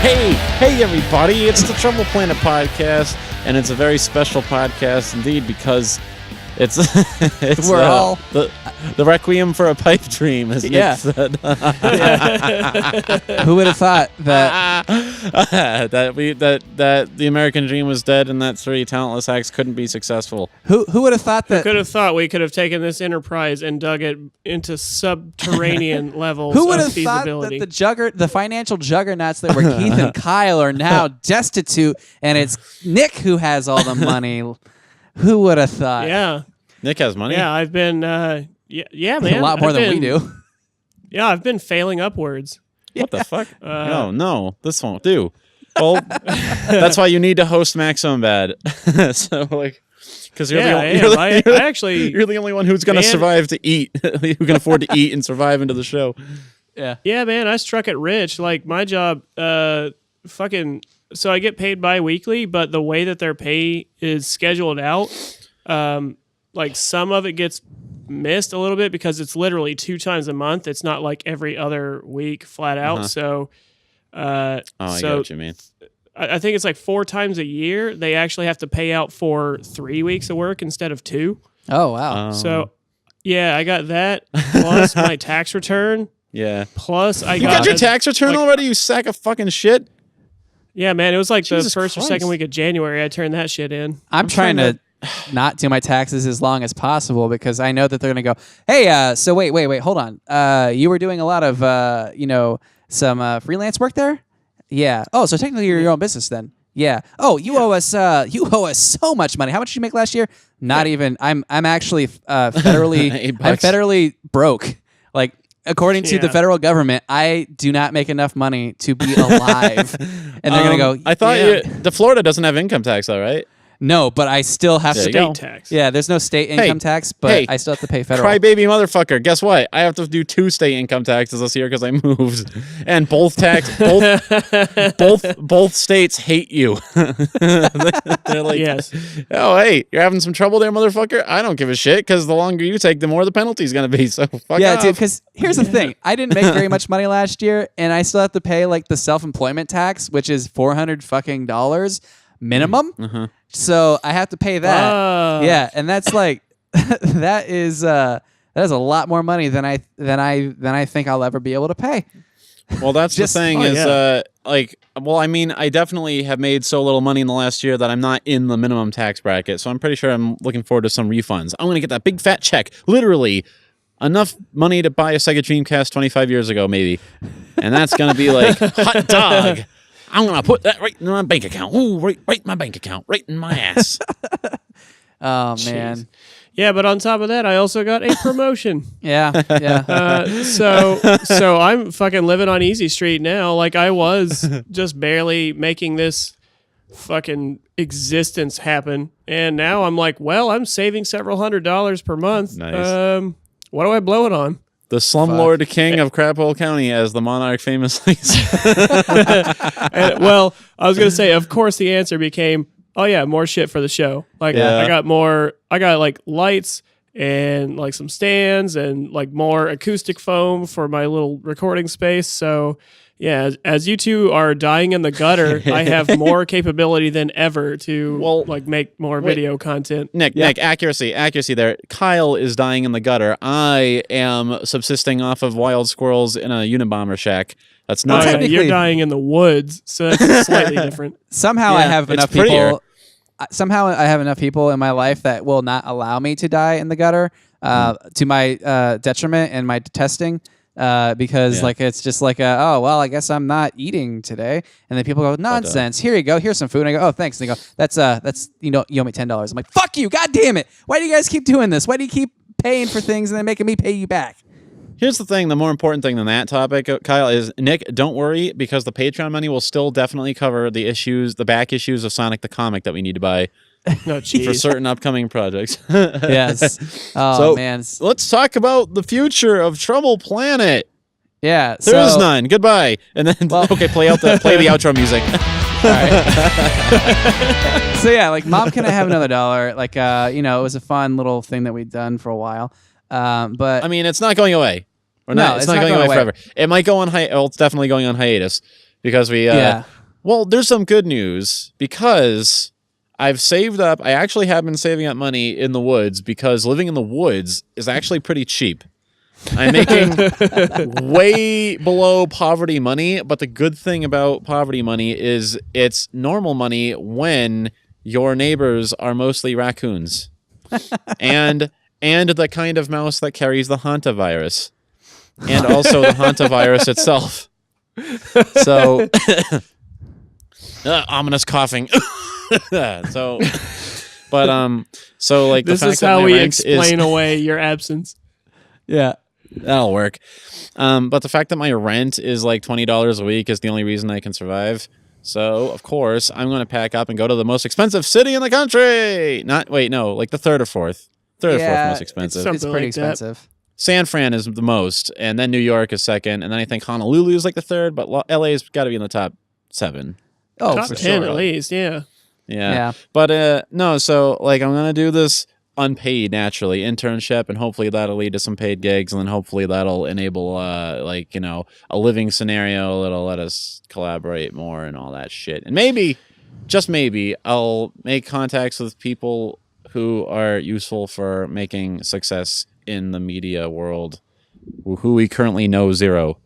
Hey, everybody! It's the Trouble Planet podcast, and it's a very special podcast indeed because it's the Requiem for a Pipe Dream, as Nick said. Who would have thought that that the American dream was dead and that three talentless acts couldn't be successful? Who would have thought that? Who could have thought we could have taken this enterprise and dug it into subterranean levels Who would of have thought feasibility? that the financial juggernauts that were Keith and Kyle are now destitute, and it's Nick who has all the money? Who would have thought? Yeah. Nick has money. Yeah, I've been, yeah, man. A lot more than we do. Yeah, I've been failing upwards. What the fuck? No, this won't do. Well, that's why you need to host Maximum Bad. So, like, because you're the only one who's going to survive to eat, who can afford to eat and survive into the show. Yeah. Yeah, man, I struck it rich. Like, my job, so I get paid bi-weekly, but the way that their pay is scheduled out, like some of it gets missed a little bit because it's literally 2 times a month. It's not like every other week flat out. Uh-huh. So, I get what you mean. I think it's like 4 times a year. They actually have to pay out for 3 weeks of work instead of 2. Oh, wow. So, yeah, I got that plus my tax return. Yeah. Plus, you got your tax return already, you sack of fucking shit? Yeah, man. It was like Jesus the first Christ. or second week of January I turned that shit in. I'm trying to not do my taxes as long as possible because I know that they're going to go, hey, so wait, hold on. You were doing a lot of, some freelance work there? Yeah. Oh, so technically you're your own business then. Yeah. Oh, you owe us so much money. How much did you make last year? Not even. I'm actually federally broke. Like, according to the federal government, I do not make enough money to be alive. And they're going to go, I thought the Florida doesn't have income tax though, right? No, but I still have to state tax. Yeah, there's no state income tax, but I still have to pay federal. Crybaby motherfucker. Guess what? I have to do 2 state income taxes this year because I moved, and both states hate you. They're like, yes. Oh, hey, you're having some trouble there, motherfucker. I don't give a shit because the longer you take, the more the penalty's gonna be. So fuck off. Dude. Because here's the thing: I didn't make very much money last year, and I still have to pay like the self-employment tax, which is $400 minimum. Uh-huh. So I have to pay that. Yeah, and that's like that is a lot more money than I think I'll ever be able to pay. Well, that's the thing I definitely have made so little money in the last year that I'm not in the minimum tax bracket. So I'm pretty sure I'm looking forward to some refunds. I'm going to get that big fat check, literally enough money to buy a Sega Dreamcast 25 years ago, maybe. And that's going to be like, hot dog. I'm going to put that right in my bank account. Ooh, right in my bank account. Right in my ass. Oh, man. Yeah, but on top of that, I also got a promotion. Yeah. So I'm fucking living on Easy Street now. Like, I was just barely making this fucking existence happen. And now I'm like, well, I'm saving several $100s per month. Nice. What do I blow it on? The slumlord king of Craphole County, as the monarch famously said. Well, I was going to say, of course, the answer became, oh, yeah, more shit for the show. Like, I got like lights and like some stands and like more acoustic foam for my little recording space. So, yeah, as you two are dying in the gutter, I have more capability than ever to make more video content. Nick, accuracy there. Kyle is dying in the gutter. I am subsisting off of wild squirrels in a Unabomber shack. That's not you're dying in the woods, so that's slightly different. Somehow I have enough people. Somehow I have enough people in my life that will not allow me to die in the gutter, to my detriment and my detesting. Because it's just like I guess I'm not eating today, and then people go, nonsense, here you go, here's some food, and I go, oh, thanks, and they go, that's you owe me $10. I'm like, fuck you, god damn it, why do you guys keep doing this? Why do you keep paying for things and then making me pay you back? Here's the thing, the more important thing than that topic, Kyle, is Nick, don't worry, because the Patreon money will still definitely cover the back issues of Sonic the Comic that we need to buy. No, for certain upcoming projects. Yes. Oh, man. Let's talk about the future of Trouble Planet. Yeah. There is none. Goodbye. And then, play the outro music. All right. So, yeah, like, Mom, can I have another $1? Like, it was a fun little thing that we'd done for a while. But I mean, it's not going away. It's not going away forever. It might go on it's definitely going on hiatus. because we. Well, there's some good news because I've saved up. I actually have been saving up money in the woods because living in the woods is actually pretty cheap. I'm making way below poverty money, but the good thing about poverty money is it's normal money when your neighbors are mostly raccoons and the kind of mouse that carries the hantavirus and also the hantavirus itself. So ominous coughing. So like this the fact is how that we explain away your absence. Yeah. That'll work. But the fact that my rent is like $20 a week is the only reason I can survive. So, of course, I'm going to pack up and go to the most expensive city in the country. Like the third or fourth. Third or fourth most expensive. It's pretty expensive. San Fran is the most, and then New York is second, and then I think Honolulu is like the third, but LA's got to be in the top 7. Oh, top for 10 sure. at least, yeah. Yeah. But no, so like I'm going to do this unpaid naturally internship, and hopefully that'll lead to some paid gigs, and then hopefully that'll enable a living scenario that'll let us collaborate more and all that shit. And maybe, just maybe, I'll make contacts with people who are useful for making success in the media world, who we currently know zero.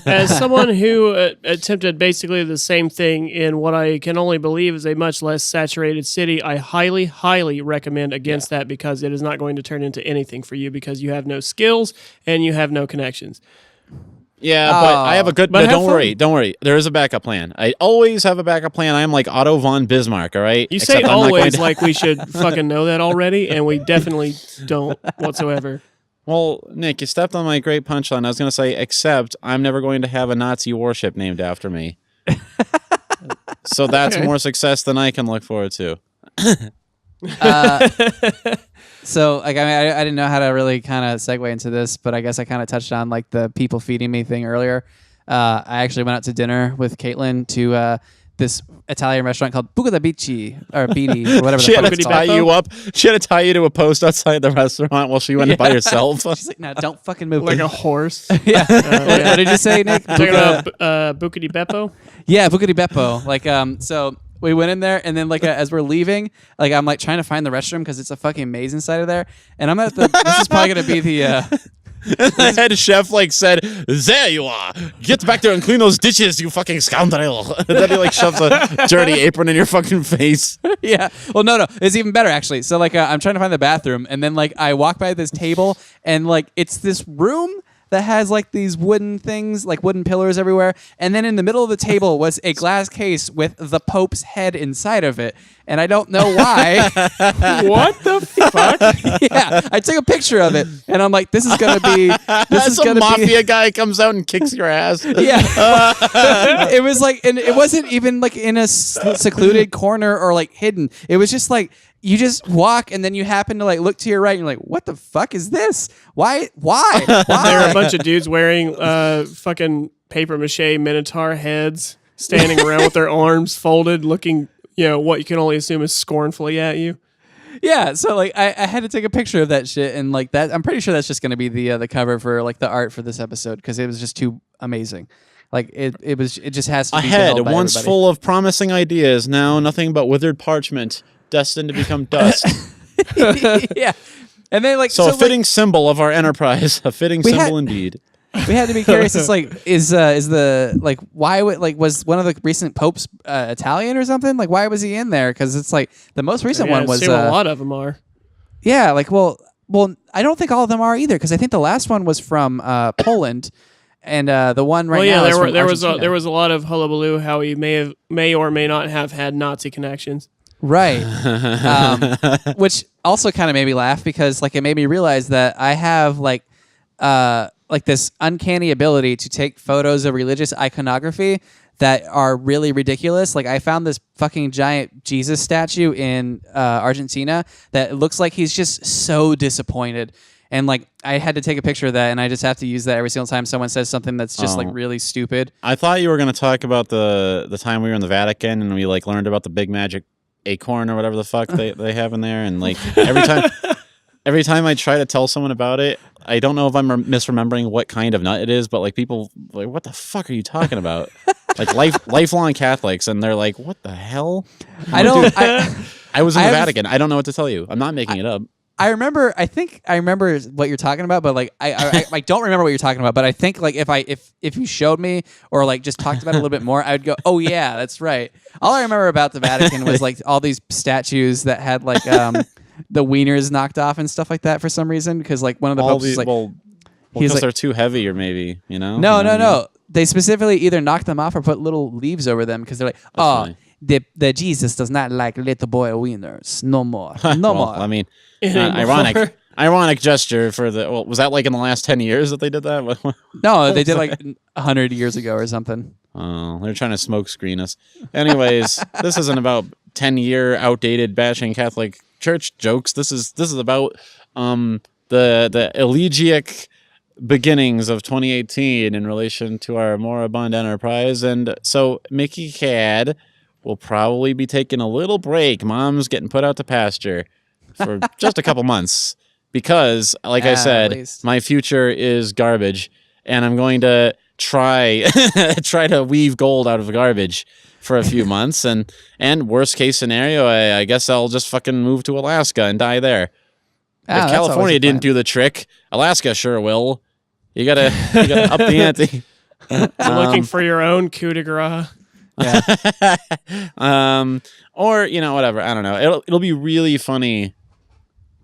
As someone who attempted basically the same thing in what I can only believe is a much less saturated city, I highly, highly recommend against that because it is not going to turn into anything for you because you have no skills and you have no connections. Yeah, but I have a good... But don't worry. There is a backup plan. I always have a backup plan. I am like Otto von Bismarck, all right? You say always like we should fucking know that already, and we definitely don't whatsoever. Well, Nick, you stepped on my great punchline. I was going to say, except I'm never going to have a Nazi warship named after me. So that's more success than I can look forward to. So, like, I mean, I didn't know how to really kind of segue into this, but I guess I kind of touched on like the people feeding me thing earlier. I actually went out to dinner with Caitlin to this Italian restaurant called Buca da Bici or Beatty or whatever. She had to tie you up. She had to tie you to a post outside the restaurant while she went by herself. She's like, "No, don't fucking move." Like a horse. Yeah. What did you say, Nick? Buca di Beppo? Yeah, Buca di Beppo. Like, so we went in there, and then like as we're leaving, like I'm like trying to find the restroom because it's a fucking maze inside of there, and I'm at the. This is probably gonna be the. And the head chef like said, "There you are. Get back there and clean those dishes, you fucking scoundrel." And then he like shoves a dirty apron in your fucking face. Yeah. Well, no. It's even better actually. So like I'm trying to find the bathroom, and then like I walk by this table, and like it's this room that has like these wooden things, like wooden pillars everywhere. And then in the middle of the table was a glass case with the Pope's head inside of it. And I don't know why. What the fuck? Yeah, I took a picture of it, and I'm like, this is gonna be. Some mafia guy comes out and kicks your ass. Yeah, it was like, and it wasn't even like in a secluded corner or like hidden. It was just like you just walk, and then you happen to like look to your right, and you're like, what the fuck is this? Why? There are a bunch of dudes wearing fucking paper mache minotaur heads, standing around with their arms folded, looking. What you can only assume is scornfully at you. Yeah, so like I had to take a picture of that shit, and like that, I'm pretty sure that's just going to be the cover for like the art for this episode because it was just too amazing. Like it just has to be ahead once everybody. full of promising ideas, now nothing but withered parchment, destined to become dust. Yeah, and then like so a fitting symbol of our enterprise, a fitting symbol indeed. We had to be curious. It's like, is the like why would like was one of the recent popes Italian or something? Like why was he in there? Because it's like the most recent one was. A lot of them are. Yeah, like well, I don't think all of them are either because I think the last one was from Poland, and the one right now. There was a lot of hullabaloo how he may or may not have had Nazi connections. Right, which also kind of made me laugh because like it made me realize that I have like this uncanny ability to take photos of religious iconography that are really ridiculous. Like I found this fucking giant Jesus statue in Argentina that looks like he's just so disappointed. And like I had to take a picture of that, and I just have to use that every single time someone says something that's just like really stupid. I thought you were going to talk about the time we were in the Vatican and we like learned about the big magic acorn or whatever the fuck they have in there, and like every time I try to tell someone about it, I don't know if I'm misremembering what kind of nut it is, but like people like, what the fuck are you talking about? like lifelong Catholics, and they're like, "What the hell?" I don't. I was in the Vatican. I don't know what to tell you. I'm not making it up. I remember. I think I remember what you're talking about, but like I don't remember what you're talking about. But I think like if you showed me or like just talked about it a little bit more, I would go, "Oh yeah, that's right." All I remember about the Vatican was like all these statues that had like the wieners knocked off and stuff like that for some reason. Because like one of the popes was like, because like, they're too heavy, or maybe No. They specifically either knocked them off or put little leaves over them because they're like, "Oh, the Jesus does not like little boy wieners. No more, no more." I mean. Ironic gesture for the. Well, was that like in the last 10 years that they did that? No, they did like 100 years ago or something. Oh, they're trying to smoke screen us. Anyways, this isn't about 10-year outdated bashing Catholic Church jokes. This is about the elegiac beginnings of 2018 in relation to our moribund enterprise, and so MCIHAD will probably be taking a little break. Mom's getting put out to pasture for just a couple months because, like I said, my future is garbage, and I'm going to try to weave gold out of garbage for a few months, and worst case scenario, I guess I'll just fucking move to Alaska and die there. If California didn't do the trick, Alaska sure will. You gotta up the ante. Looking for your own coup de grace. Yeah. Or whatever. I don't know. It'll be really funny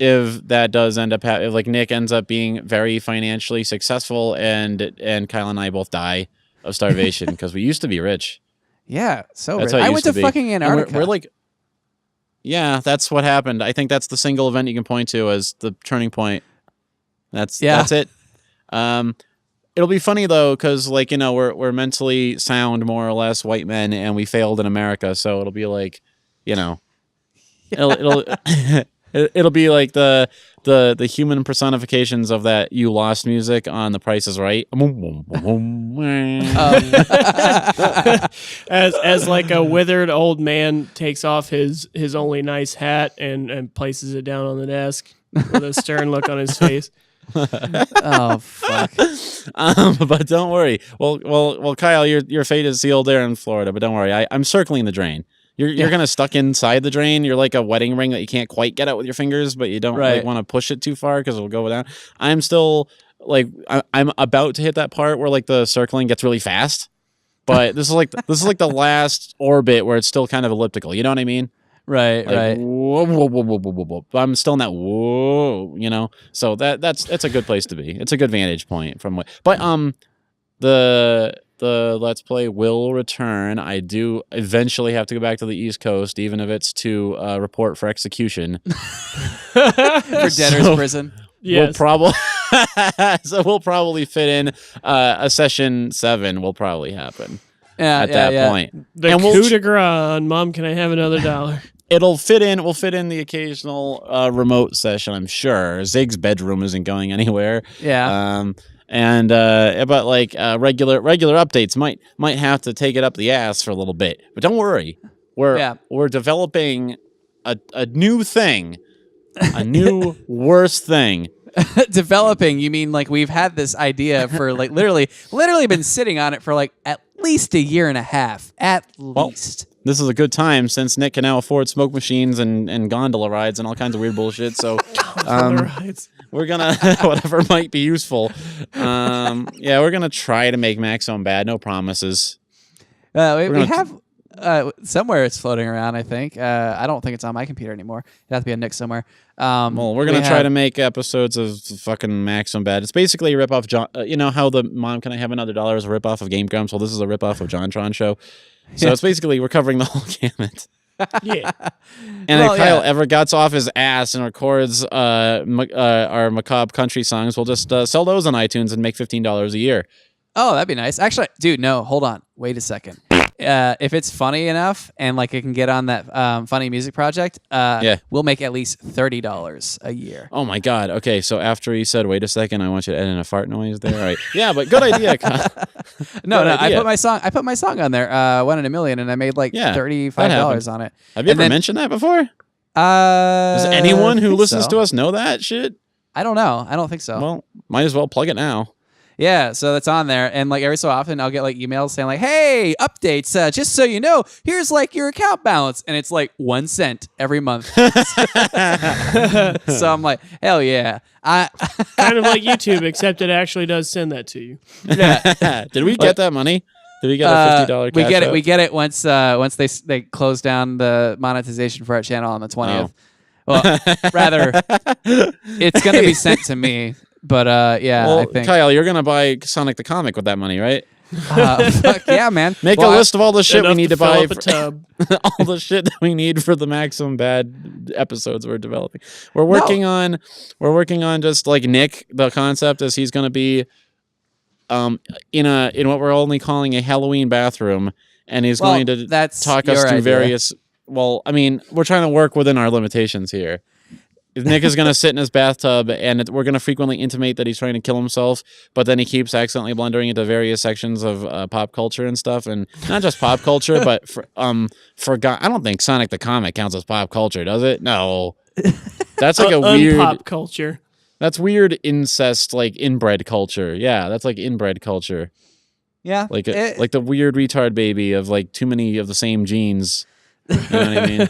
if that does end up if like Nick ends up being very financially successful and Kyle and I both die of starvation because we used to be rich. Yeah, so that's rich. I went to fucking Antarctica. We're like, yeah, that's what happened. I think that's the single event you can point to as the turning point. That's it. It'll be funny though, because like we're mentally sound, more or less, white men, and we failed in America. So it'll be like, it'll it'll be like the human personifications of that "You Lost" music on The Price Is Right. As like a withered old man takes off his only nice hat and places it down on the desk with a stern look on his face. Oh fuck! But don't worry. Well, Kyle, your fate is sealed there in Florida. But don't worry, I'm circling the drain. You're gonna stuck inside the drain. You're like a wedding ring that you can't quite get out with your fingers, but you don't want to push it too far because it'll go down. I'm still like I'm about to hit that part where like the circling gets really fast, but this is like the last orbit where it's still kind of elliptical. You know what I mean? Right, like, right. Whoa, whoa, whoa, whoa, whoa, whoa, whoa. But I'm still in that whoa, So that's a good place to be. It's a good vantage point from what. But the Let's Play will return. I do eventually have to go back to the East Coast, even if it's to report for execution for debtor's prison. Yes. We'll probably fit in a session 7 will probably happen at that point. The coup de grace on Mom, can I have another $1? We'll fit in the occasional remote session, I'm sure. Zig's bedroom isn't going anywhere. Yeah. But like regular updates might have to take it up the ass for a little bit. But don't worry. We're developing a new thing. A new worse thing. Developing, you mean like we've had this idea for like literally been sitting on it for like at least a year and a half. At least. This is a good time since Nick can now afford smoke machines and gondola rides and all kinds of weird bullshit. So we're gonna whatever might be useful. We're gonna try to make Maximum bad. No promises. We have somewhere it's floating around. I think. I don't think it's on my computer anymore. It has to be a Nick somewhere. We're gonna try to make episodes of fucking Maximum bad. It's basically a ripoff. How the Mom Can I Have Another $1 is a ripoff of Game Grumps. Well, this is a ripoff of JonTron Show. So it's basically we're covering the whole gamut. Yeah. And if Kyle ever gets off his ass and records our macabre country songs, we'll just sell those on iTunes and make $15 a year. Oh, that'd be nice. Actually, dude, no, hold on. Wait a second. If it's funny enough and like it can get on that funny music project, we'll make at least $30 a year. Oh my God. Okay, so after he said, "Wait a second, I want you to add in a fart noise," there. All right. Yeah, but good idea. No, I put my song on there. 1 in a Million, and I made like $35 on it. Have you ever mentioned that before? Does anyone who listens to us know that shit? I don't know. I don't think so. Well, might as well plug it now. Yeah, so that's on there, and like every so often, I'll get like emails saying like, "Hey, updates! Just so you know, here's like your account balance," and it's like 1 cent every month. So I'm like, hell yeah! Kind of like YouTube, except it actually does send that to you. Yeah. Did we get that money? Did we get a $50 We cash get it. out? We get it once they close down the monetization for our channel on the 20th. Well, rather, it's gonna be sent to me. But yeah, Well, I think Kyle, you're gonna buy Sonic the Comic with that money, right? fuck yeah, man. Make a list of all the shit we Enough need to fill buy. up a tub. All the shit that we need for the maximum bad episodes we're developing. We're working on just like Nick. The concept is he's gonna be in what we're only calling a Halloween bathroom, and he's going to talk us through various. Well, I mean, we're trying to work within our limitations here. Nick is going to sit in his bathtub, and we're going to frequently intimate that he's trying to kill himself, but then he keeps accidentally blundering into various sections of pop culture and stuff, and not just pop culture, but I don't think Sonic the Comic counts as pop culture, does it? No. That's like a weird... pop culture. That's weird incest, like inbred culture. Yeah, that's like inbred culture. Yeah. Like like the weird retard baby of like too many of the same genes. You know what I mean?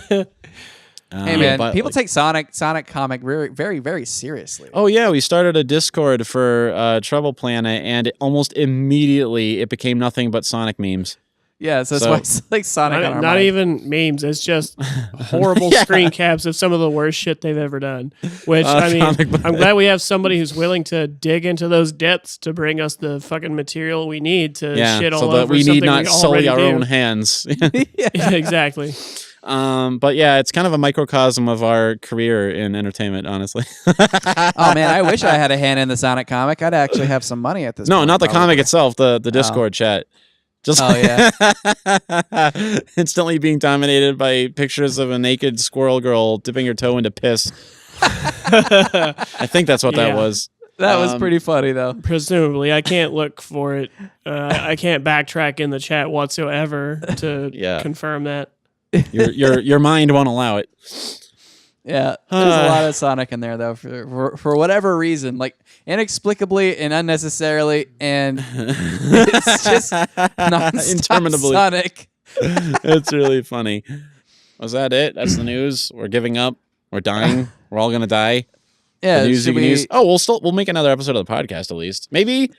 Hey man, people take Sonic Comic very, very, very seriously. Oh yeah, we started a Discord for Trouble Planet, and almost immediately it became nothing but Sonic memes. Yeah, so that's why it's like Sonic on our not mind. even memes. It's just horrible screen caps of some of the worst shit they've ever done. Which I mean, I'm glad we have somebody who's willing to dig into those depths to bring us the fucking material we need to shit all so over. that we need not sully our do. own hands. Yeah, exactly. But yeah, it's kind of a microcosm of our career in entertainment, honestly. Oh man, I wish I had a hand in the Sonic comic. I'd actually have some money at this point. No, not the comic itself, the Discord chat. Just yeah. instantly being dominated by pictures of a naked squirrel girl dipping her toe into piss. I think that's what that was. That was pretty funny though. Presumably, I can't look for it. I can't backtrack in the chat whatsoever to confirm that. Your mind won't allow it. Yeah, there's a lot of Sonic in there though, for whatever reason, like inexplicably and unnecessarily, and it's just interminably Sonic. It's really funny. Was that it? That's the news. We're giving up. We're dying. We're all gonna die. Yeah. The news you can use. Oh, we'll make another episode of the podcast at least. Maybe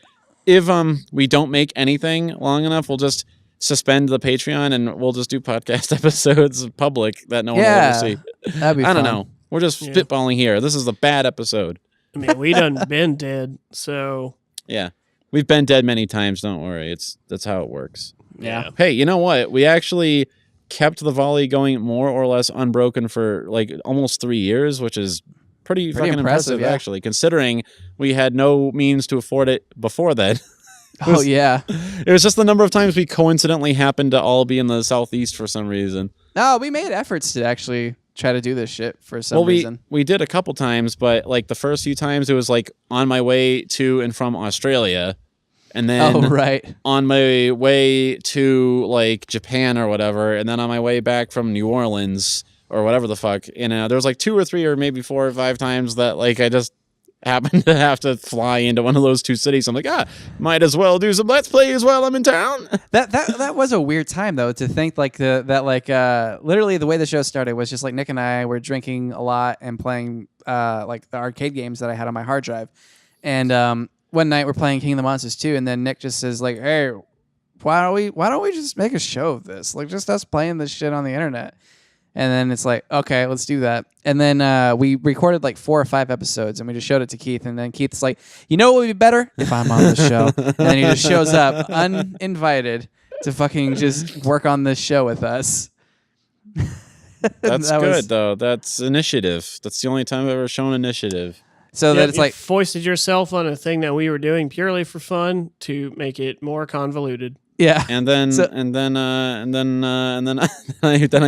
if we don't make anything long enough, we'll just suspend the Patreon and we'll just do podcast episodes public that no one will ever see. That'd be fun. I don't know. We're just spitballing here. This is a bad episode. I mean, we done been dead, so yeah, we've been dead many times. Don't worry. That's how it works. Yeah. Hey, you know what? We actually kept the volley going more or less unbroken for like almost 3 years, which is pretty fucking impressive actually, considering we had no means to afford it before then. It was just the number of times we coincidentally happened to all be in the Southeast for some reason. No, we made efforts to actually try to do this shit for some reason. We did a couple times, but like the first few times it was like on my way to and from Australia, and then on my way to like Japan or whatever, and then on my way back from New Orleans or whatever the fuck. You know, there was like 2 or 3 or maybe 4 or 5 times that like I just happened to have to fly into one of those 2 cities. I'm like, might as well do some Let's Plays while I'm in town. That was a weird time though, to think like literally the way the show started was just like Nick and I were drinking a lot and playing like the arcade games that I had on my hard drive. And one night we're playing King of the Monsters 2, and then Nick just says like, "Hey, why don't we just make a show of this? Like just us playing this shit on the internet." And then it's like, okay, let's do that. And then we recorded like 4 or 5 episodes, and we just showed it to Keith. And then Keith's like, you know what would be better? If I'm on this show. And then he just shows up uninvited to fucking just work on this show with us. That's good, though. That's initiative. That's the only time I've ever shown initiative. So that it's like foisted yourself on a thing that we were doing purely for fun to make it more convoluted. Yeah, and then I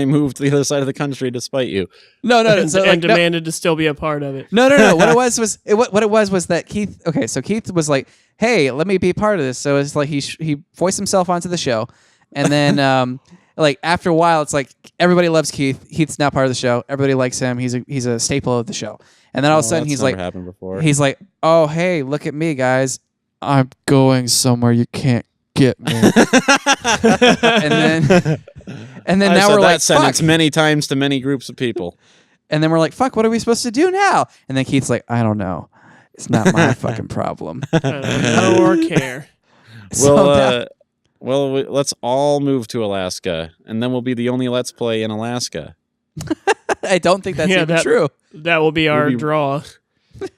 moved to the other side of the country to spite you. No, and demanded to still be a part of it. No. What it was that Keith. Okay, so Keith was like, "Hey, let me be part of this." So it's like he voiced himself onto the show, and then like after a while, it's like everybody loves Keith. Keith's now part of the show. Everybody likes him. He's a staple of the show. And then all of a sudden he's like, happened before. He's like, "Oh, hey, look at me, guys. I'm going somewhere you can't get me. and then now we're that like, sentence fuck. many times to many groups of people. And then we're like, fuck, what are we supposed to do now? And then Keith's like, I don't know. It's not my fucking problem. I don't know or care. Let's all move to Alaska, and then we'll be the only Let's Play in Alaska. I don't think that's even true. That will be our draw.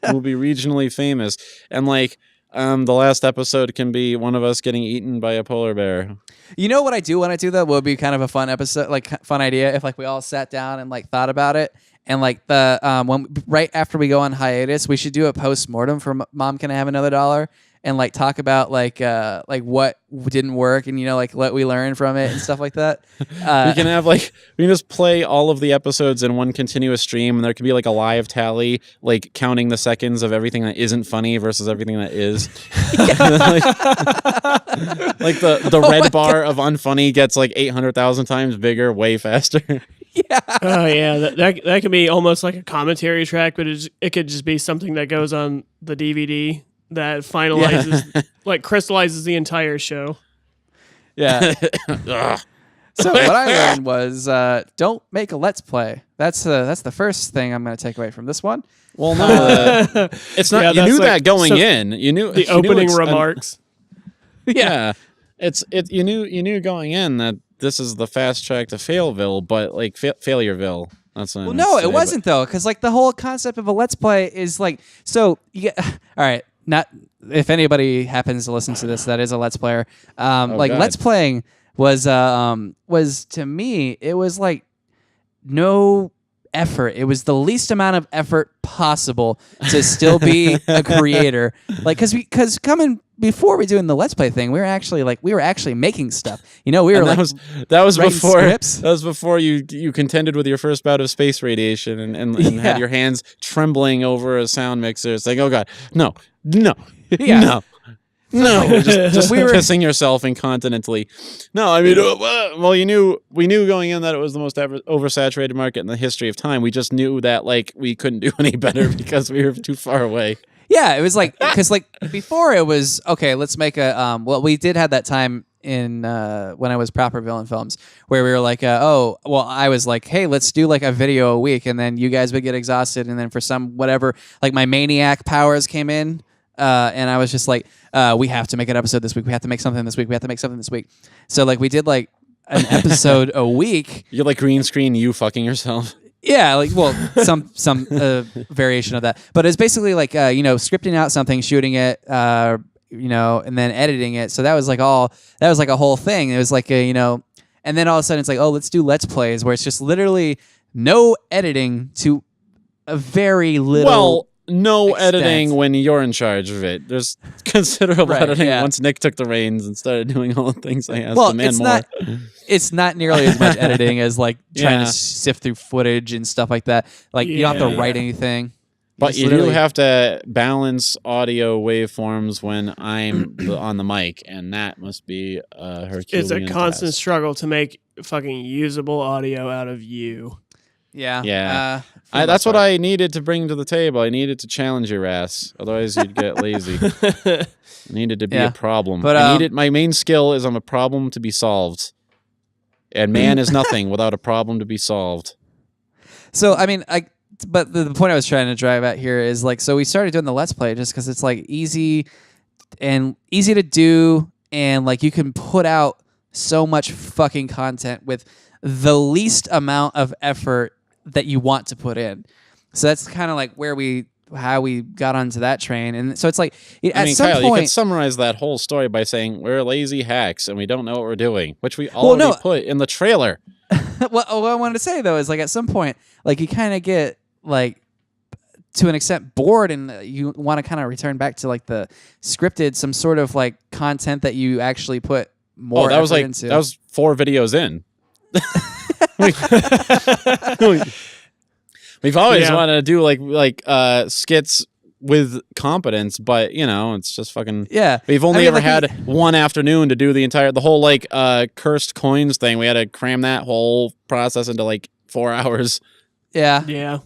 We'll be regionally famous. And like, the last episode can be one of us getting eaten by a polar bear. You know what I do want to do, though, would be kind of a fun episode, like fun idea if like we all sat down and like thought about it. And like when right after we go on hiatus, we should do a post-mortem for Mom Can I Have Another Dollar? And like talk about like what didn't work and like what we learned from it and stuff like that. We can just play all of the episodes in one continuous stream, and there could be like a live tally, like counting the seconds of everything that isn't funny versus everything that is. like the red bar of unfunny gets like 800,000 times bigger, way faster. Yeah. Oh yeah, that could be almost like a commentary track, but it could just be something that goes on the DVD. That finalizes, like, crystallizes the entire show. Yeah. So what I learned was don't make a Let's Play. That's the first thing I'm going to take away from this one. Well, no, it's not. Yeah, you knew that going in. You knew the opening remarks. Yeah, you knew going in that this is the fast track to Failville, but like Failureville. That's what no, it wasn't though, because like the whole concept of a Let's Play is like so. All right. Not if anybody happens to listen to this, that is a Let's Player. God. Let's Playing was to me, it was like no effort. It was the least amount of effort possible to still be a creator. Like, because coming before we doing the Let's Play thing, we were actually making stuff. We were that was before scripts. That was before you contended with your first bout of space radiation and had your hands trembling over a sound mixer. It's like, oh God, no, Yeah. no, just pissing yourself incontinently. No, I mean, well, we knew going in that it was the most oversaturated market in the history of time. We just knew that like we couldn't do any better because we were too far away. Yeah, it was like because like before it was okay. Let's make a we did have that time in when I was Proper Villain Films where we were like I was like, hey, let's do like a video a week, and then you guys would get exhausted, and then for some whatever like my maniac powers came in. And I was just like, we have to make an episode this week. We have to make something this week. We have to make something this week. So like we did like an episode a week. You're like green screen you fucking yourself. Yeah, like some variation of that. But it's basically like scripting out something, shooting it, and then editing it. So that was like a whole thing. It was like and then all of a sudden it's like, oh, let's do Let's Plays where it's just literally no editing to a very little. Well, no extent. Editing when you're in charge of it. There's considerable editing once Nick took the reins and started doing all the things I asked him and more. It's not nearly as much editing as like trying to sift through footage and stuff like that. Like you don't have to write anything. But you do have to balance audio waveforms when I'm on the mic, and that must be a Herculean It's a constant task. struggle to make fucking usable audio out of you. Yeah. Yeah. That's what I needed to bring to the table. I needed to challenge your ass. Otherwise, you'd get lazy. I needed to be a problem. But my main skill is I'm a problem to be solved. And man is nothing without a problem to be solved. So, I mean, but the point I was trying to drive at here is like, so we started doing the Let's Play just because it's like easy to do. And like you can put out so much fucking content with the least amount of effort that you want to put in. So that's kind of like how we got onto that train. And so it's like Kyle, you could summarize that whole story by saying we're lazy hacks and we don't know what we're doing, which we already put in the trailer. What I wanted to say though is like at some point, like you kind of get like to an extent bored and you want to kind of return back to like the scripted, some sort of like content that you actually put more effort into. That was 4 videos in. We've always wanted to do like skits with competence, but it's just fucking We've only ever had one afternoon to do the whole like cursed coins thing. We had to cram that whole process into like 4 hours. Yeah. Yeah.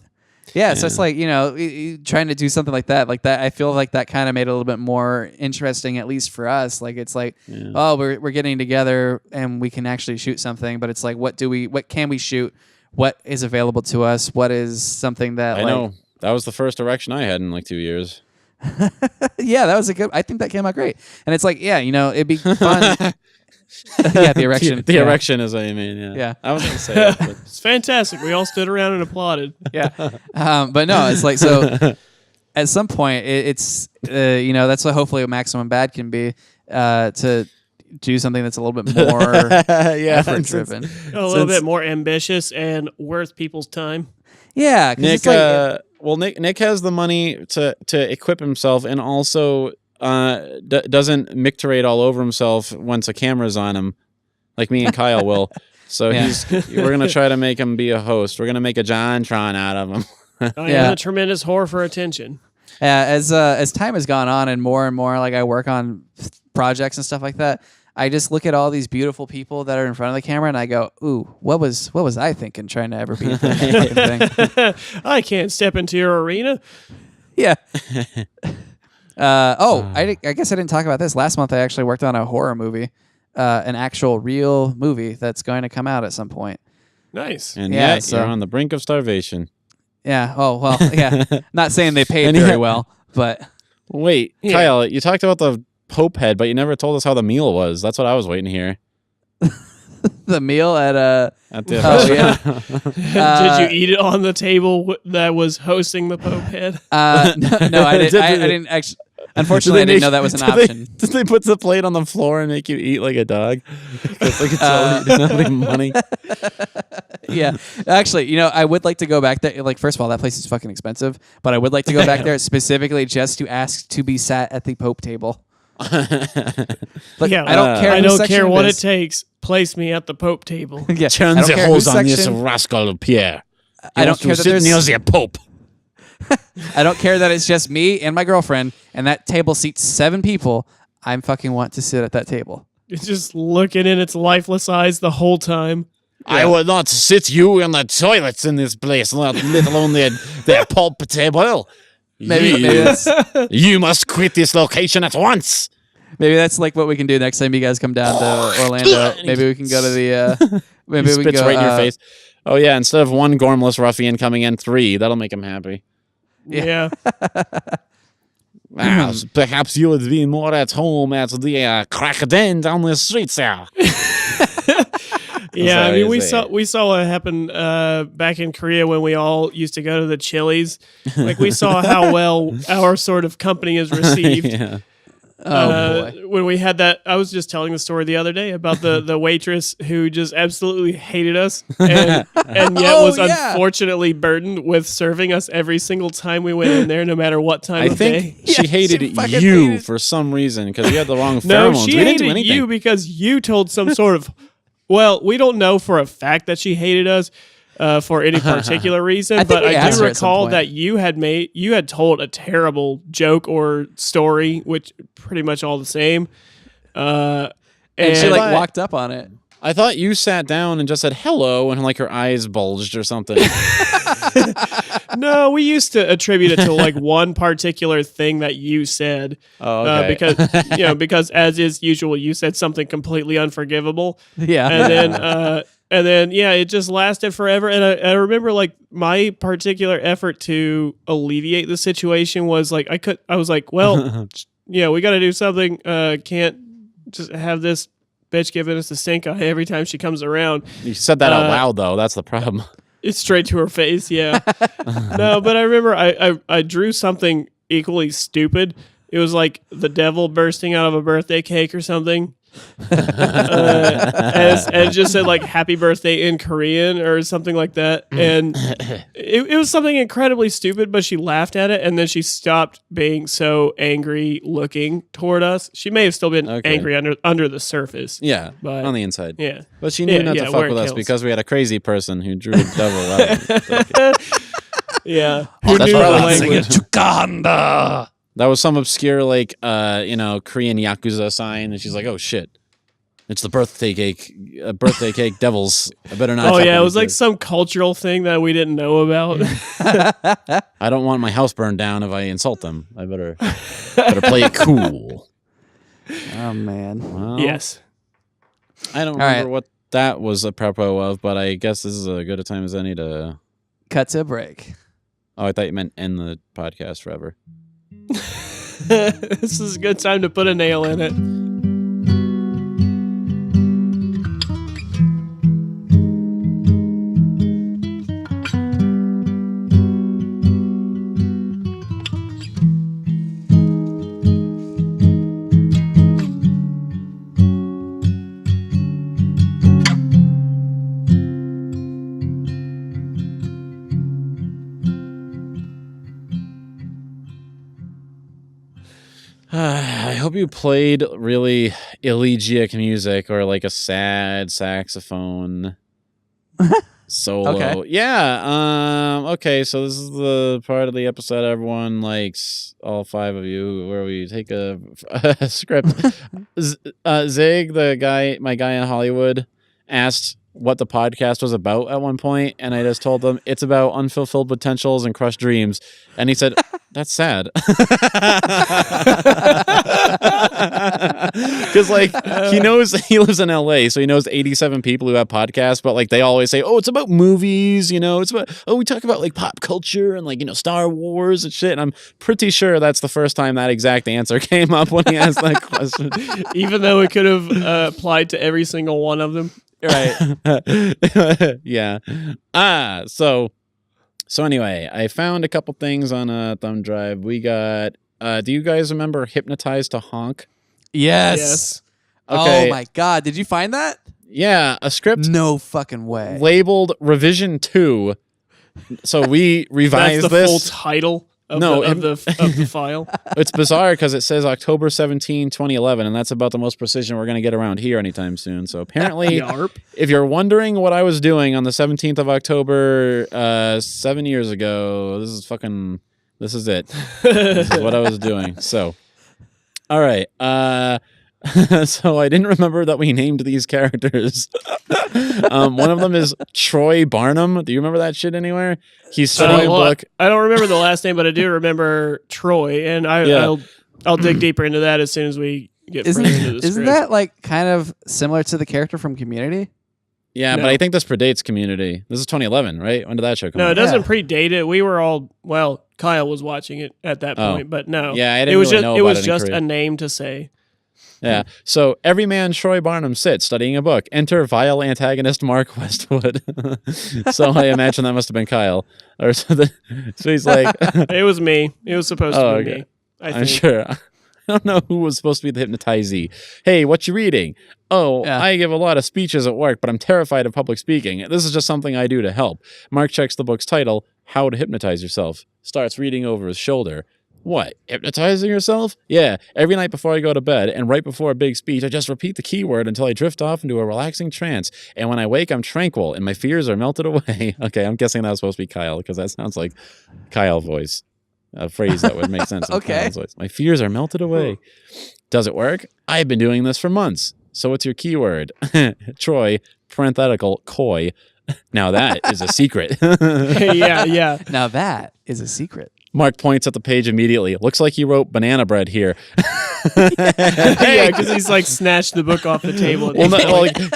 Yeah, so it's like, trying to do something like that. I feel like that kind of made it a little bit more interesting, at least for us. Like, it's like, oh, we're getting together and we can actually shoot something, but it's like, what can we shoot? What is available to us? What is something that I know that was the first erection I had in like 2 years. Yeah, that was I think that came out great. And it's like, it'd be fun. Yeah, the erection. The erection is what you mean. Yeah. I was going to say that. But. It's fantastic. We all stood around and applauded. Yeah. But no, it's like, so at some point it's, that's what hopefully Maximum Bad can be, to do something that's a little bit more effort driven. A little bit more ambitious and worth people's time. Yeah. Nick, Nick has the money to equip himself and also doesn't micturate all over himself once a camera's on him, like me and Kyle will. So we're gonna try to make him be a host. We're gonna make a JonTron out of him. I am a tremendous whore for attention. Yeah, as time has gone on and more, like I work on projects and stuff like that, I just look at all these beautiful people that are in front of the camera and I go, ooh, what was I thinking trying to ever be thing? I can't step into your arena. Yeah. I guess I didn't talk about this. Last month I actually worked on a horror movie, an actual real movie that's going to come out at some point. Nice. And yet you're on the brink of starvation. Yeah. Oh, well, yeah. Not saying they paid very well, but... Wait, Kyle, you talked about the Pope head, but you never told us how the meal was. That's what I was waiting to hear. The meal at the Did you eat it on the table that was hosting the Pope head? No, I didn't. I didn't actually. Unfortunately, I didn't know that was an option. Did they put the plate on the floor and make you eat like a dog? It's like it's all you didn't have any money. Yeah, actually, I would like to go back there. Like, first of all, that place is fucking expensive, but I would like to go back there specifically just to ask to be sat at the Pope table. Like, yeah, I don't care. I don't care what it takes. Place me at the Pope table. Yeah, turn the hose on this rascal Pierre. I don't care that there's near the Pope. I don't care that it's just me and my girlfriend, and that table seats 7 people. I'm fucking want to sit at that table. It's just looking in its lifeless eyes the whole time. Yeah. I will not sit you in the toilets in this place, let alone the Pope table. Maybe that's... You must quit this location at once. Maybe that's like what we can do next time you guys come down to Orlando. Maybe we can go to the... maybe we can go... right in your face. Oh, yeah, instead of 1 gormless ruffian coming in, 3. That'll make him happy. Yeah. Perhaps you would be more at home at the crack den down the street, sir. Yeah, I mean, we saw it happen back in Korea when we all used to go to the Chili's. Like, we saw how well our sort of company is received. Yeah. Boy. When we had that, I was just telling the story the other day about the waitress who just absolutely hated us and yet was unfortunately burdened with serving us every single time we went in there, no matter what time of day. I think she hated you for some reason because you had the wrong pheromones. No, she hated you because you told some sort of... Well, we don't know for a fact that she hated us for any particular reason, but I do recall that you had told a terrible joke or story, which pretty much all the same. And she walked up on it. I thought you sat down and just said hello and like her eyes bulged or something. No, we used to attribute it to like one particular thing that you said. Oh, okay. Because as is usual, you said something completely unforgivable. Yeah. And then it just lasted forever. And I remember like my particular effort to alleviate the situation was like I was like, well, we got to do something. Can't just have this bitch giving us the stink eye every time she comes around. You said that out loud though. That's the problem. It's straight to her face. Yeah. No, but I remember I drew something equally stupid. It was like the devil bursting out of a birthday cake or something. And just said like happy birthday in Korean or something like that. And it was something incredibly stupid, but she laughed at it and then she stopped being so angry looking toward us. She may have still been angry under the surface. Yeah, but on the inside. Yeah. But she knew not to fuck with us because we had a crazy person who drew the devil out. Yeah. Who knew the language? That was some obscure, Korean Yakuza sign, and she's like, oh, shit. It's the birthday cake devils. I better not. Oh yeah, it was like some cultural thing that we didn't know about. I don't want my house burned down if I insult them. I better play it cool. Oh man. Well, Yes. I don't remember what that was apropos of, but I guess this is as good a time as any to cut to a break. Oh, I thought you meant end the podcast forever. This is a good time to put a nail in it. I hope you played really elegiac music or like a sad saxophone solo. Okay. Yeah. Okay. So this is the part of the episode everyone likes, all five of you, where we take a script. Zig, my guy in Hollywood, asked what the podcast was about at one point, and I just told him it's about unfulfilled potentials and crushed dreams, and he said, "That's sad," because like he lives in LA, so he knows 87 people who have podcasts, but like they always say, "Oh, it's about movies," it's about we talk about like pop culture and like Star Wars and shit. And I'm pretty sure that's the first time that exact answer came up when he asked that question, even though it could have applied to every single one of them. Right. Yeah. So anyway, I found a couple things on a thumb drive. We got do you guys remember Hypnotized to Honk? Yes. Okay. Oh my god, did you find that? Yeah, a script No fucking way. labeled Revision 2. So we revised That's the this. full title of the file. It's bizarre because it says October 17, 2011, and that's about the most precision we're going to get around here anytime soon. So apparently, if you're wondering what I was doing on the 17th of October 7 years ago, this is it. This is what I was doing. So, all right. So I didn't remember that we named these characters. One of them is Troy Barnum. Do you remember that shit anywhere? He's studying a book. I don't remember the last name, but I do remember Troy, and I'll dig deeper into that as soon as we get further into the script. Isn't that like kind of similar to the character from Community? Yeah, but I think this predates Community. This is 2011, right? When did that show come out? No, it doesn't predate it. We were all Kyle was watching it at that point, but no. Yeah, I didn't really know about it. It was just a name to say. Yeah. So every man Troy Barnum sits studying a book. Enter vile antagonist Mark Westwood. So I imagine that must have been Kyle or something. So he's like, it was me. It was supposed to be me. I'm sure. I don't know who was supposed to be the hypnotizee. Hey, what you reading? Oh, yeah. I give a lot of speeches at work, but I'm terrified of public speaking. This is just something I do to help. Mark checks the book's title, How to Hypnotize Yourself. Starts reading over his shoulder. What, hypnotizing yourself? Yeah, every night before I go to bed and right before a big speech, I just repeat the keyword until I drift off into a relaxing trance. And when I wake, I'm tranquil and my fears are melted away. Okay, I'm guessing that was supposed to be Kyle because that sounds like Kyle voice. A phrase that would make sense. Okay. Kyle's voice. My fears are melted away. Does it work? I've been doing this for months. So what's your keyword? Troy, parenthetical, coy. Now that is a secret. Yeah. Now that is a secret. Mark points at the page immediately. Looks like he wrote banana bread here. Yeah, because he's like snatched the book off the table.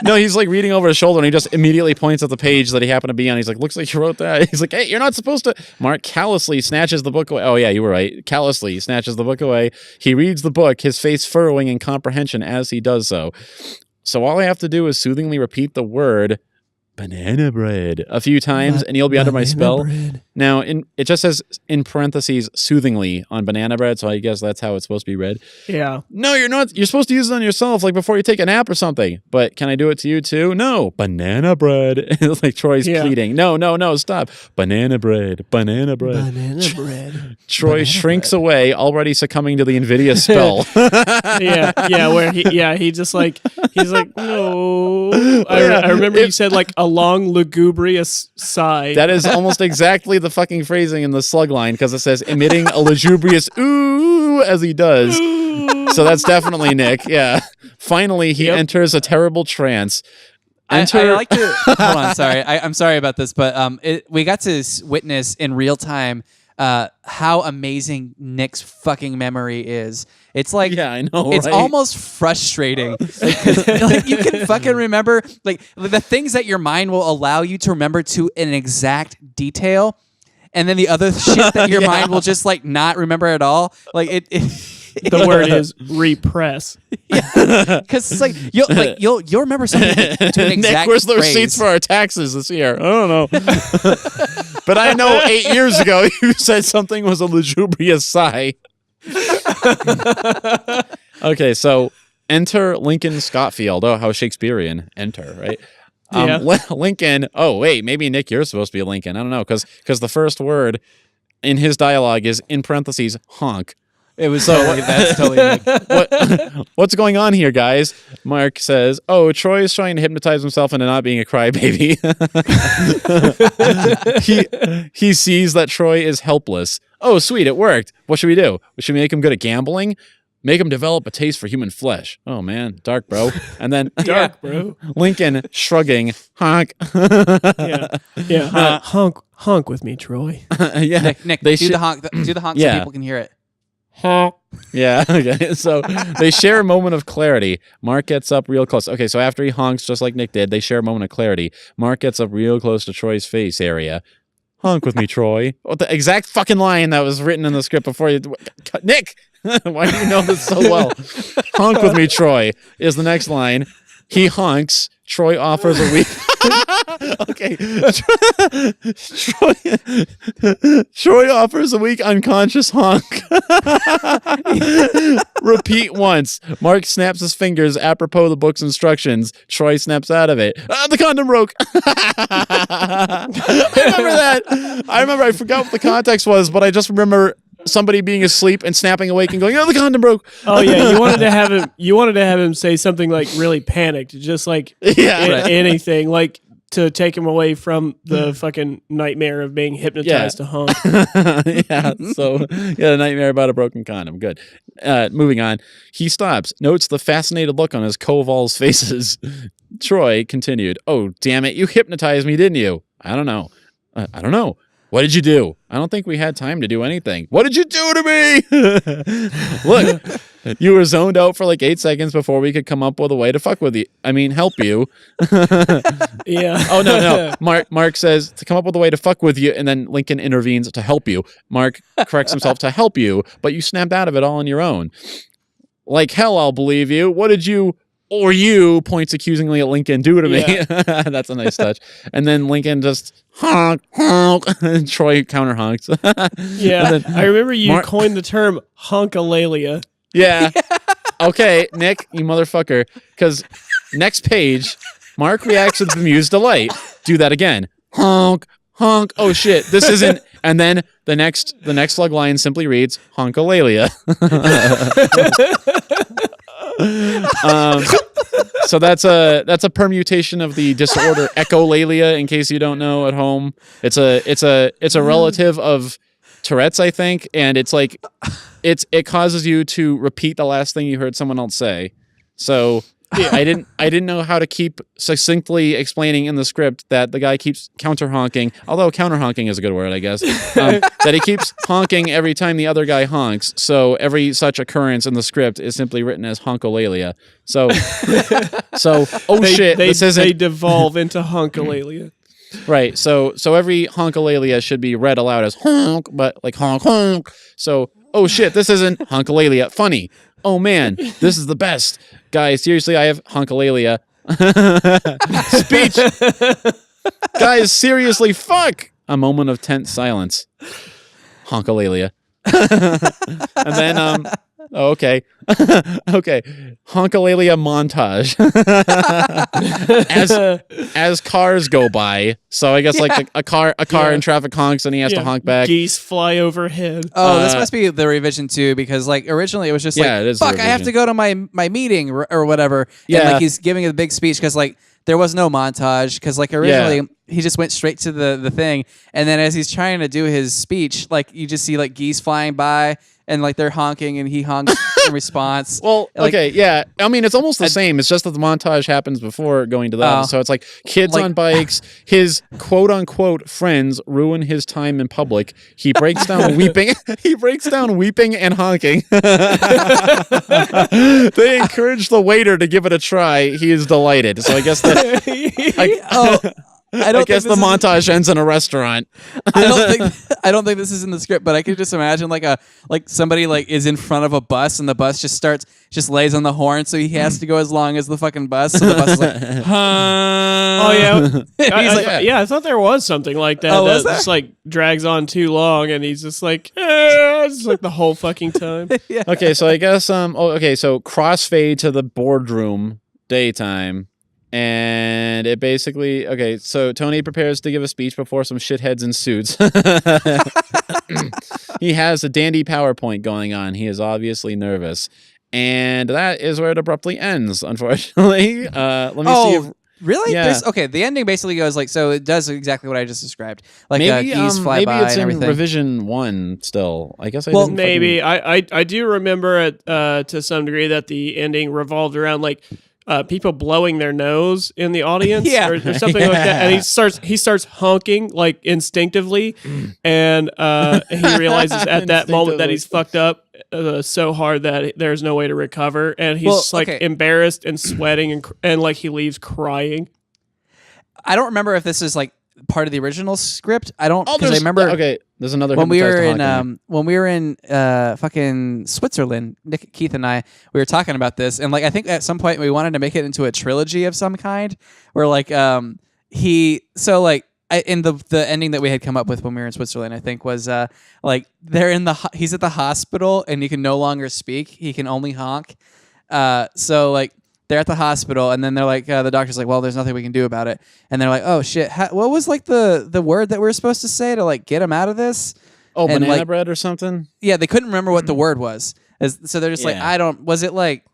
No, he's like reading over his shoulder and he just immediately points at the page that he happened to be on. He's like, looks like you wrote that. He's like, hey, you're not supposed to. Mark callously snatches the book away. Oh, yeah, you were right. Callously snatches the book away. He reads the book, his face furrowing in comprehension as he does so. So all I have to do is soothingly repeat the word banana bread a few times and you'll be under my spell. Bread. Now, it just says in parentheses soothingly on banana bread, so I guess that's how it's supposed to be read. Yeah. No, you're not. You're supposed to use it on yourself, like before you take a nap or something. But can I do it to you too? No. Banana bread. It's like Troy's pleading. No, stop. Banana bread. Banana bread. Banana bread. Troy banana shrinks bread. away, already succumbing to the invidious spell. Yeah, where he just like, he's like, no. I remember you said like a long lugubrious sigh. That is almost exactly the fucking phrasing in the slug line because it says emitting a lugubrious ooh as he does. So that's definitely Nick. Yeah. Finally, he enters a terrible trance. I like to hold on. Sorry, I'm sorry about this, but we got to witness in real time how amazing Nick's fucking memory is. It's like, yeah, I know. It's right? almost frustrating. Like, you can fucking remember like the things that your mind will allow you to remember to an exact detail, and then the other shit that your mind will just like not remember at all. Like it the word is repress. Because it's like you'll remember something to an exact Nick, where's the phrase. receipts for our taxes this year? I don't know. But I know 8 years ago you said something was a lugubrious sigh. Okay, so enter Lincoln Scottfield. Oh, how Shakespearean. Enter, right? Lincoln. Oh, wait, maybe Nick, you're supposed to be Lincoln. I don't know, because the first word in his dialogue is in parentheses honk. It was that's totally Nick. What's going on here, guys? Mark says, "Oh, Troy is trying to hypnotize himself into not being a crybaby." he sees that Troy is helpless. Oh, sweet, it worked. What should we do? Should we make him good at gambling? Make him develop a taste for human flesh. Oh man, dark bro. And then Dark bro. Lincoln shrugging, honk. Honk with me, Troy. Yeah, Nick, do the honk so people can hear it. Yeah, okay. So they share a moment of clarity. Mark gets up real close. Okay, so after he honks, just like Nick did, they share a moment of clarity. Mark gets up real close to Troy's face area. Honk with me, Troy. Oh, the exact fucking line that was written in the script before you... Nick! Why do you know this so well? Honk with me, Troy, is the next line. He honks. Troy offers a week... Okay. Troy offers a weak unconscious honk. Repeat once. Mark snaps his fingers apropos the book's instructions. Troy snaps out of it. The condom broke. I remember that. I forgot what the context was, but I just remember somebody being asleep and snapping awake and going, "Oh, the condom broke." Oh yeah, you wanted to have him say something like really panicked, just like anything, like to take him away from the fucking nightmare of being hypnotized to honk. Yeah, so a nightmare about a broken condom. Good. Moving on. He stops, notes the fascinated look on his co-evol's faces. Troy continued, "Oh, damn it, you hypnotized me, didn't you?" I don't know. What did you do? I don't think we had time to do anything. What did you do to me? Look, you were zoned out for like 8 seconds before we could come up with a way to fuck with you. I mean, help you. Yeah. Oh, no. Mark says to come up with a way to fuck with you, and then Lincoln intervenes to help you. Mark corrects himself to help you, but you snapped out of it all on your own. Like hell, I'll believe you. What did you... Or you, points accusingly at Lincoln, do to me. Yeah. That's a nice touch. And then Lincoln just honk, honk, and Troy counter honks. Yeah, I remember you coined the term honkalalia. Yeah. Okay, Nick, you motherfucker. Because next page, Mark reacts with bemused delight. Do that again. Honk, honk. Oh shit, this isn't... And then the next slug line simply reads, honkalalia. So that's a permutation of the disorder echolalia. In case you don't know at home, it's a relative of Tourette's, I think, and it's like it causes you to repeat the last thing you heard someone else say. So I didn't know how to keep succinctly explaining in the script that the guy keeps counter honking, although counter honking is a good word, I guess, that he keeps honking every time the other guy honks. So every such occurrence in the script is simply written as honkalalia. So they devolve into honkalalia. Right. So every honkalalia should be read aloud as honk, but like honk honk. So oh shit, this isn't honkalalia. Funny. Oh man, this is the best. Guys, seriously, I have honkalalia. Speech. Guys, seriously, fuck. A moment of tense silence. Honkalalia. And then, okay. Okay. Honkalalia montage. As cars go by. So I guess like a car in traffic honks and he has to honk back. Geese fly overhead. Oh, this must be the revision too, because like originally it was just like, fuck, I have to go to my meeting or whatever. Yeah. And like he's giving a big speech because like there was no montage, because like originally he just went straight to the thing, and then as he's trying to do his speech, like you just see like geese flying by and like they're honking, and he honks in response. Well, like, okay, yeah. I mean, it's almost the same. It's just that the montage happens before going to that. So it's like kids on bikes. His quote unquote friends ruin his time in public. He breaks down weeping. He breaks down weeping and honking. They encourage the waiter to give it a try. He is delighted. So I guess that. I guess the montage ends in a restaurant. I don't think this is in the script, but I could just imagine like somebody like is in front of a bus and the bus just lays on the horn, so he has to go as long as the fucking bus. So the bus is like, oh yeah, I thought there was something like that. That just like drags on too long, and he's just like, just like the whole fucking time. Yeah. Okay, so I guess so crossfade to the boardroom daytime. And it basically, so Tony prepares to give a speech before some shitheads in suits. He has a dandy PowerPoint going on. He is obviously nervous. And that is where it abruptly ends, unfortunately. Let me see if... Really? Yeah. The ending basically goes like, so it does exactly what I just described. Like maybe, geese fly by it's and everything. in revision 1 still. I guess I well, didn't maybe. I do remember it to some degree that the ending revolved around like people blowing their nose in the audience or something like that, and he starts honking like instinctively, and he realizes at that moment that he's fucked up so hard that there's no way to recover, and he's just, like embarrassed and sweating and like he leaves crying. I don't remember if this is like part of the original script. I don't, because I remember. Okay, there's another. When we were in fucking Switzerland, Keith and I, we were talking about this, and like I think at some point we wanted to make it into a trilogy of some kind, where like in the ending that we had come up with when we were in Switzerland, I think was like he's at the hospital and he can no longer speak, he can only honk. So like they're at the hospital, and then they're like, the doctor's like, well, there's nothing we can do about it. And they're like, oh shit, what was like the word that we were supposed to say to like get him out of this? Oh, and, banana bread or something? Yeah, they couldn't remember what the word was. So they're just like, was it like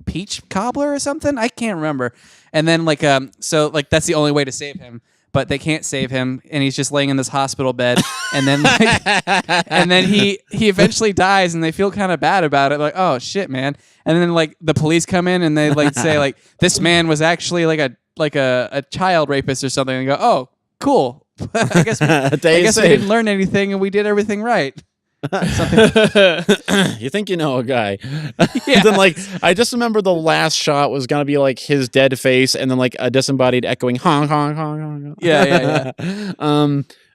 peach cobbler or something? I can't remember. And then like, so like that's the only way to save him. But they can't save him, and he's just laying in this hospital bed. And then, he eventually dies, and they feel kind of bad about it, like, oh shit, man. And then like the police come in, and they like say like this man was actually like a child rapist or something, and go, oh, cool. I guess we didn't learn anything, and we did everything right. You think you know a guy. Yeah. Then like I just remember the last shot was gonna be like his dead face and then like a disembodied echoing honk honk honk honk. Yeah.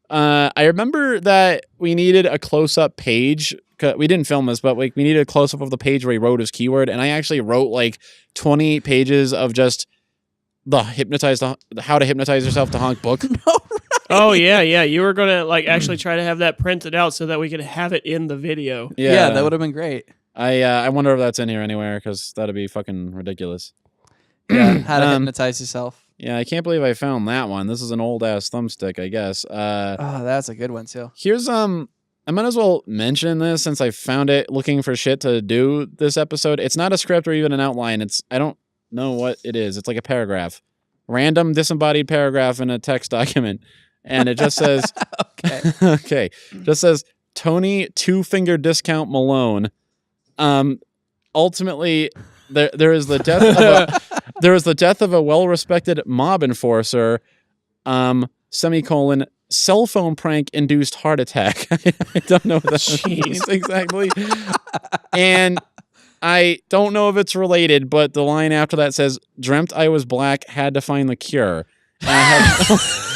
I remember that we needed a close-up page. We didn't film this, but like we needed a close-up of the page where he wrote his keyword, and I actually wrote like 20 pages of just the how to hypnotize yourself to honk book. No, right. Oh yeah. You were gonna like actually try to have that printed out so that we could have it in the video. Yeah, that would have been great. I wonder if that's in here anywhere, because that'd be fucking ridiculous. Yeah, how to hypnotize yourself. Yeah, I can't believe I found that one. This is an old ass thumbstick, I guess. That's a good one too. Here's I might as well mention this since I found it looking for shit to do this episode. It's not a script or even an outline. I don't know what it is. It's like a paragraph, random disembodied paragraph in a text document. And it just says, okay, just says Tony 2-finger discount Malone. Ultimately, there is the death of a well-respected mob enforcer. Semicolon, cell phone prank induced heart attack. I don't know what that means exactly. And I don't know if it's related, but the line after that says, dreamt I was black, had to find the cure. And I have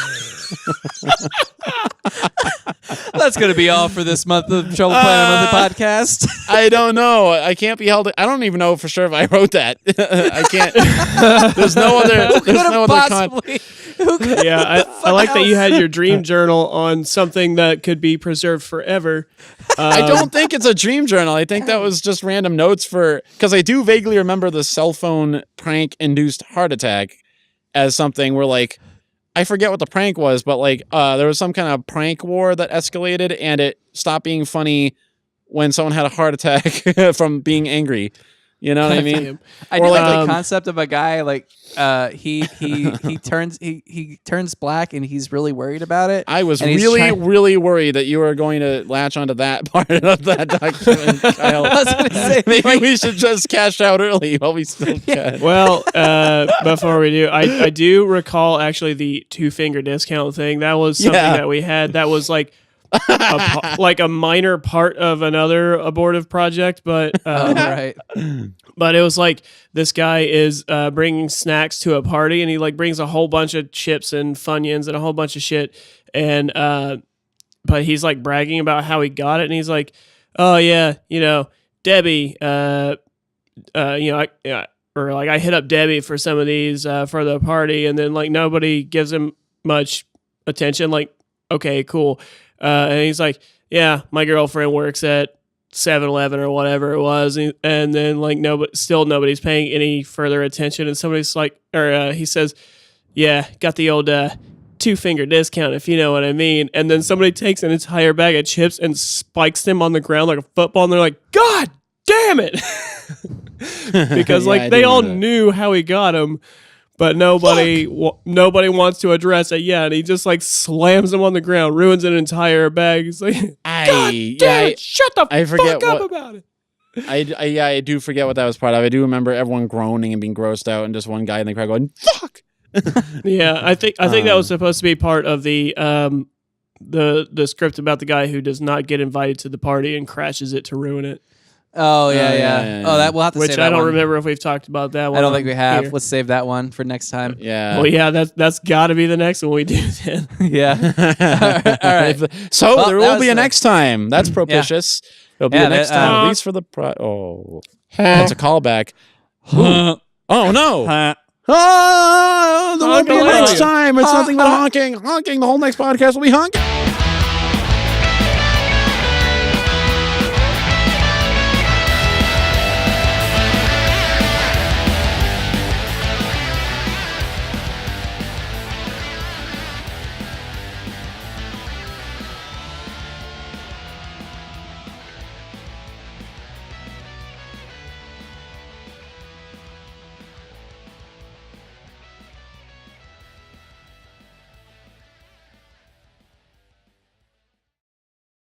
That's going to be all for this month of Trouble Planet Monthly Podcast. I don't know. I can't be held. I don't even know for sure if I wrote that. I can't. There's no other. There's no other. Yeah, I like that you had your dream journal on something that could be preserved forever. I don't think it's a dream journal. I think that was just random notes because I do vaguely remember the cell phone prank induced heart attack as something where like. I forget what the prank was, but like there was some kind of prank war that escalated, and it stopped being funny when someone had a heart attack from being angry. You know what I mean? I do like the concept of a guy like he turns black and he's really worried about it. I was really worried that you were going to latch onto that part of that document, Kyle. I was gonna say, maybe we should just cash out early while we still can. Well, before we do, I do recall actually the 2-finger discount thing. That was something that we had. That was like a minor part of another abortive project, but right. But it was like this guy is bringing snacks to a party, and he like brings a whole bunch of chips and Funyuns and a whole bunch of shit, and but he's like bragging about how he got it, and he's like, oh yeah, Debbie, or like I hit up Debbie for some of these for the party, and then like nobody gives him much attention. Like, okay, cool. And he's like, yeah, my girlfriend works at 7-Eleven or whatever it was. And then like nobody's paying any further attention. And somebody's like, he says, yeah, got the old 2-finger discount, if you know what I mean. And then somebody takes an entire bag of chips and spikes them on the ground like a football. And they're like, God damn it. Because they all knew how he got them. But nobody wants to address it yet. And he just like slams them on the ground, ruins an entire bag. He's like, God damn it, shut the fuck up about it. I do forget what that was part of. I do remember everyone groaning and being grossed out, and just one guy in the crowd going, fuck. Yeah, I think that was supposed to be part of the script about the guy who does not get invited to the party and crashes it to ruin it. Oh yeah. Oh, that we'll have to. Which save that I don't one. remember if we've talked about that one. I don't think we have. Here. Let's save that one for next time. Yeah. Well, yeah, that's got to be the next one we do then. Yeah. All right. So there will be a next time. That's propitious. There'll be a next time, at least for the that's a callback. Oh no. Oh, there won't be a next time. It's nothing but honking. The whole next podcast will be honking.